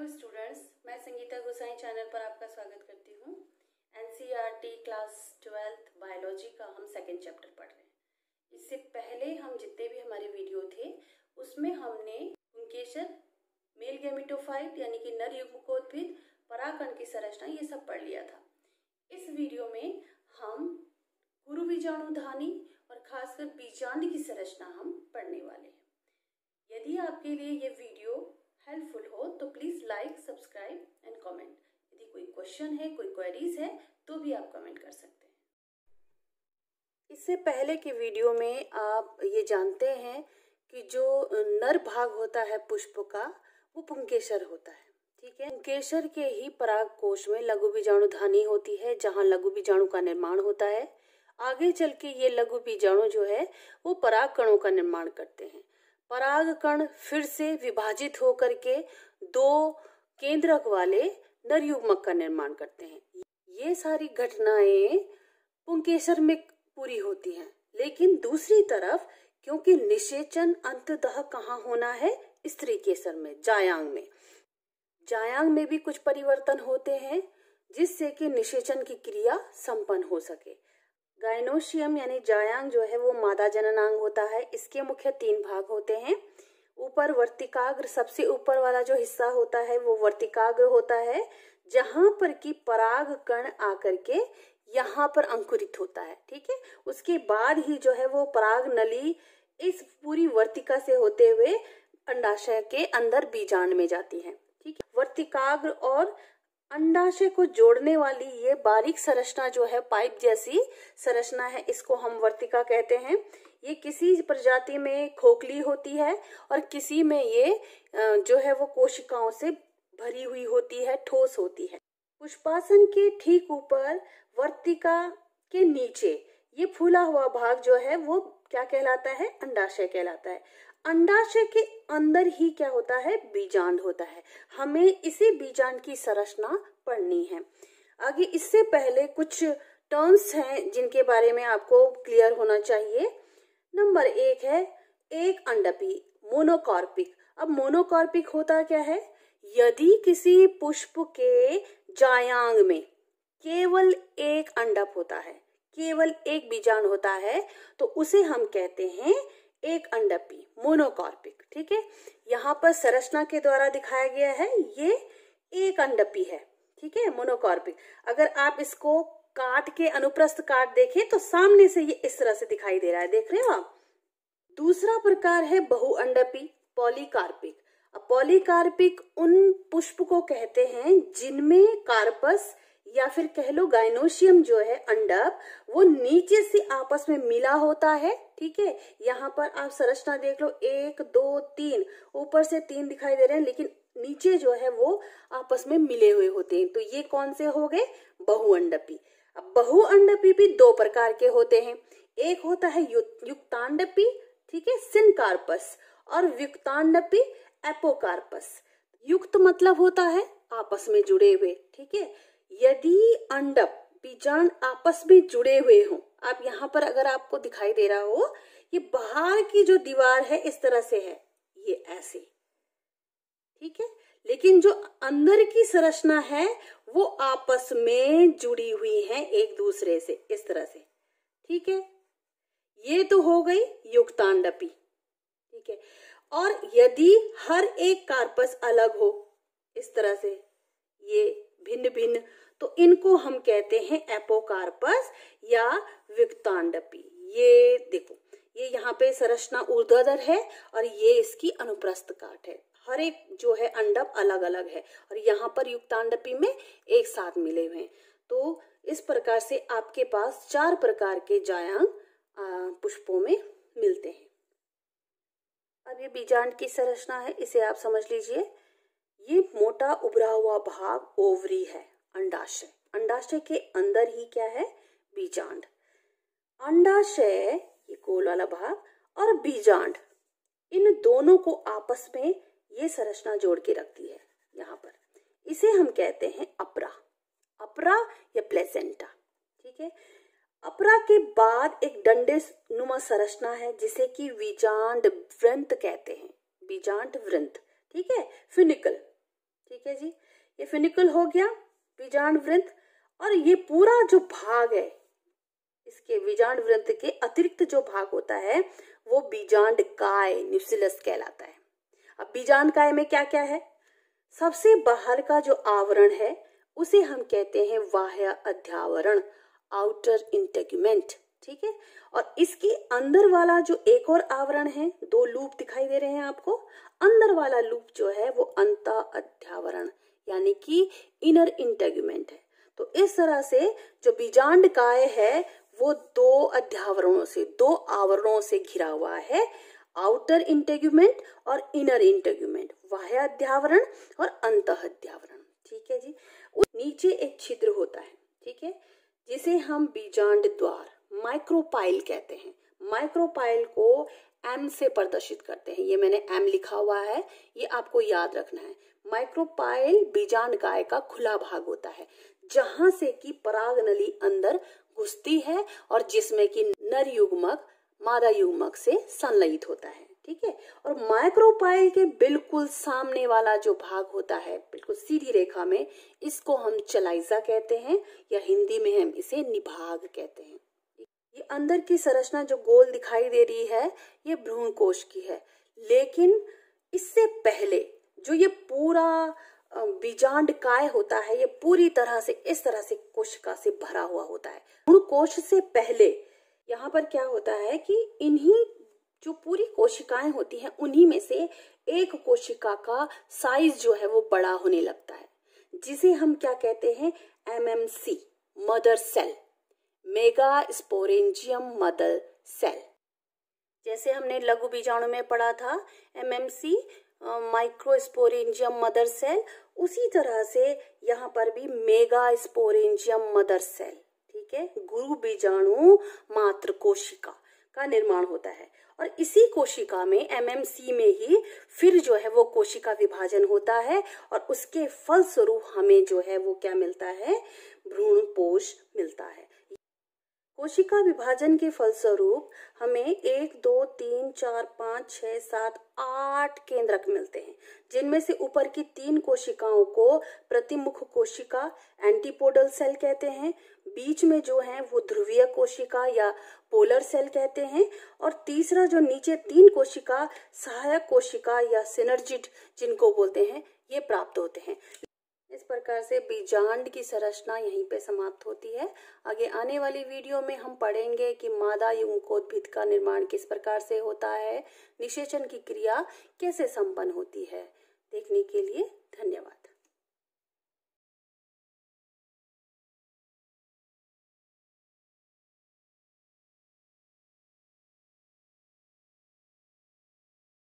Students, मैं संगीता गोसाई channel पर आपका स्वागत करती हूँ। एनसीईआरटी क्लास 12th बायोलॉजी का हम सेकेंड चैप्टर पढ़ रहे हैं। इससे पहले हम जितने भी हमारे वीडियो थे उसमें हमने पुंकेसर, मेल गैमेटोफाइट यानी कि नर युग्मकोद्भिद, परागकण की संरचना ये सब पढ़ लिया था। इस वीडियो में हम गुरु बीजाणुधानी और खासकर बीजांड की संरचना हम पढ़ने वाले हैं। यदि आपके लिए ये वीडियो हेल्पफुल हो तो please like, subscribe and comment. यदि कोई क्वेश्चन है, कोई क्वेरीज है तो भी आप कमेंट कर सकते हैं। इससे पहले के वीडियो में आप ये जानते हैं कि जो नर भाग होता है पुष्प का वो पुंकेसर होता है। ठीक है, पुंकेसर के ही पराग कोश में लघु बीजाणुधानी होती है जहाँ लघु बीजाणु का निर्माण होता है। आगे चल के ये लघु बीजाणु जो है वो पराग कणों का निर्माण करते हैं। पराग कण फिर से विभाजित होकर के दो केंद्रक वाले नर युग्मक का निर्माण करते हैं। ये सारी घटनाएं पुंकेसर में पूरी होती हैं, लेकिन दूसरी तरफ क्योंकि निषेचन अंततः कहाँ होना है, स्त्री केसर में, जायांग में। जायांग में भी कुछ परिवर्तन होते हैं जिससे कि निषेचन की क्रिया संपन्न हो सके। गायनोशियम यानी जायांग जो है वो मादा जननांग होता है। इसके मुख्य 3 भाग होते हैं। ऊपर वर्तिकाग्र, सबसे ऊपर वाला जो हिस्सा होता है वो वर्तिकाग्र होता है, जहां पर कि पराग कण आकर के यहाँ पर अंकुरित होता है। ठीक है, उसके बाद ही जो है वो पराग नली इस पूरी वर्तिका से होते हुए अंडाशय के अंदर बीजांड में जाती है। ठीक है, वर्तिकाग्र और अंडाशय को जोड़ने वाली ये बारीक संरचना जो है, पाइप जैसी संरचना है, इसको हम वर्तिका कहते हैं। ये किसी प्रजाति में खोखली होती है और किसी में ये जो है वो कोशिकाओं से भरी हुई होती है, ठोस होती है। पुष्पासन के ठीक ऊपर वर्तिका के नीचे ये फूला हुआ भाग जो है वो क्या कहलाता है, अंडाशय कहलाता है। अंडाशय के अंदर ही क्या होता है, बीजांड होता है। हमें इसी बीजांड की संरचना पढ़नी है। आगे इससे पहले कुछ टर्म्स हैं जिनके बारे में आपको क्लियर होना चाहिए। नंबर 1 है एक अंडपी, मोनोकॉर्पिक। अब मोनोकॉर्पिक होता क्या है, यदि किसी पुष्प के जायांग में केवल एक अंडप होता है, केवल एक बीजांड होता है, तो उसे हम कहते हैं एक अंडपी, मोनोकॉर्पिक। ठीक है, यहाँ पर संरचना के द्वारा दिखाया गया है, ये एक अंडपी है। ठीक है, मोनोकॉर्पिक। अगर आप इसको काट के अनुप्रस्थ काट देखें तो सामने से ये इस तरह से दिखाई दे रहा है, देख रहे हो आप। दूसरा प्रकार है बहुअंडपी, पॉलीकार्पिक। अब पॉलीकार्पिक उन पुष्प को कहते हैं जिनमें कार्पस या फिर कह लो गायनोशियम जो है अंडप, वो नीचे से आपस में मिला होता है। ठीक है, यहाँ पर आप संरचना देख लो, 1 2 3, ऊपर से 3 दिखाई दे रहे हैं, लेकिन नीचे जो है वो आपस में मिले हुए होते हैं। तो ये कौन से हो गए, बहुअंडपी। अब बहुअंडपी भी 2 प्रकार के होते हैं। एक होता है युक्तांडपी, ठीक है, सिनकार्पस, और वियुक्तांडपी, एपोकार्पस। युक्त मतलब होता है आपस में जुड़े हुए। ठीक है, यदि अंडप बीजांड आपस में जुड़े हुए हों, आप यहाँ पर अगर आपको दिखाई दे रहा हो, ये बाहर की जो दीवार है इस तरह से है, ये ऐसे। ठीक है, लेकिन जो अंदर की संरचना है वो आपस में जुड़ी हुई है एक दूसरे से, इस तरह से। ठीक है, ये तो हो गई युक्तांडपी। ठीक है, और यदि हर एक कार्पस अलग हो इस तरह से, ये भिन्न भिन्न, तो इनको हम कहते हैं एपोकार्पस या वियुक्तांडपी। ये देखो, ये यहाँ पे संरचना ऊर्ध्वाधर है और ये इसकी अनुप्रस्थ काट है। हर एक जो है अंडप अलग अलग है और यहाँ पर युक्तांडपी में एक साथ मिले हुए हैं। तो इस प्रकार से आपके पास 4 प्रकार के जायांग पुष्पों में मिलते हैं। अब ये बीजांड की संरचना है, इसे आप समझ लीजिए। ये मोटा उभरा हुआ भाग ओवरी है, अंडाशय। अंडाशय के अंदर ही क्या है, बीजांड। अंडाशय, ये गोल वाला भाग, और बीजांड, इन दोनों को आपस में ये संरचना जोड़ के रखती है। यहाँ पर इसे हम कहते हैं अपरा, अपरा या प्लेसेंटा। ठीक है, अपरा के बाद एक डंडे नुमा संरचना है जिसे कि बीजांड वृंत कहते हैं, बीजांड वृंत। ठीक है, फिनिकल। ठीक ठीक है जी, ये फ्यूनिकल हो गया, बीजांड वृंत। और ये पूरा जो भाग है, इसके बीजांड वृंत के अतिरिक्त जो भाग होता है वो बीजांड काय, न्यूक्लियस कहलाता है। अब बीजांड काय में क्या क्या है? सबसे बाहर का जो आवरण है उसे हम कहते हैं बाह्य अध्यावरण, आउटर इंटेगुमेंट, ठीक है। और इसके अंदर वाला जो एक और आवरण है, दो लूप दिखाई दे रहे हैं आपको, अंदर वाला लूप जो है वो अंत अध्यावरण यानी कि इनर इंटेगुमेंट है। तो इस तरह से जो बीजांड काय है वो दो अध्यावरणों से, दो आवरणों से घिरा हुआ है, आउटर इंटेगुमेंट और इनर इंटेगुमेंट, बाह्य अध्यावरण और अंत अध्यावरण, ठीक है जी। नीचे एक छिद्र होता है, ठीक है, जिसे हम बीजांड द्वार, माइक्रोपाइल कहते हैं। माइक्रोपाइल को एम से प्रदर्शित करते हैं, ये मैंने एम लिखा हुआ है, ये आपको याद रखना है। माइक्रोपाइल बीजांड काय का खुला भाग होता है, जहां से कि पराग नली अंदर घुसती है और जिसमें कि नर युग्मक मादा युग्मक से संलयित होता है, ठीक है। और माइक्रोपाइल के बिल्कुल सामने वाला जो भाग होता है, बिल्कुल सीधी रेखा में, इसको हम चलाइजा कहते हैं या हिंदी में हम इसे निभाग कहते हैं। ये अंदर की संरचना जो गोल दिखाई दे रही है ये भ्रूण कोश की है, लेकिन इससे पहले जो ये पूरा बीजांड काय होता है ये पूरी तरह से इस तरह से कोशिका से भरा हुआ होता है। भ्रूण कोश से पहले यहाँ पर क्या होता है कि इन्हीं जो पूरी कोशिकाएं होती हैं उन्हीं में से एक कोशिका का साइज जो है वो बड़ा होने लगता है, जिसे हम क्या कहते हैं, MMC, mother cell, megasporangium mother cell. जैसे हमने लघु बीजाणु में पढ़ा था एमएमसी, माइक्रोस्पोरेंजियम मदर सेल, उसी तरह से यहाँ पर भी मेगा स्पोरेंजियम मदर सेल, ठीक है, गुरु बीजाणु मात्र कोशिका का निर्माण होता है। और इसी कोशिका में एमएमसी में ही फिर जो है वो कोशिका विभाजन होता है और उसके फलस्वरूप हमें जो है वो क्या मिलता है, भ्रूणपोष मिलता है। कोशिका विभाजन के फलस्वरूप हमें 1, 2, 3, 4, 5, 6, 7, 8 केंद्रक मिलते हैं, जिनमें से ऊपर की 3 कोशिकाओं को प्रतिमुख कोशिका, एंटीपोडल सेल कहते हैं, बीच में जो है वो ध्रुवीय कोशिका या पोलर सेल कहते हैं, और तीसरा जो नीचे 3 कोशिका, सहायक कोशिका या सिनर्जिड जिनको बोलते हैं, ये प्राप्त होते हैं। इस प्रकार से बीजांड की संरचना यहीं पे समाप्त होती है। आगे आने वाली वीडियो में हम पढ़ेंगे कि मादा युग्मकोद्भिद का निर्माण किस प्रकार से होता है, निषेचन की क्रिया कैसे संपन्न होती है। देखने के लिए धन्यवाद।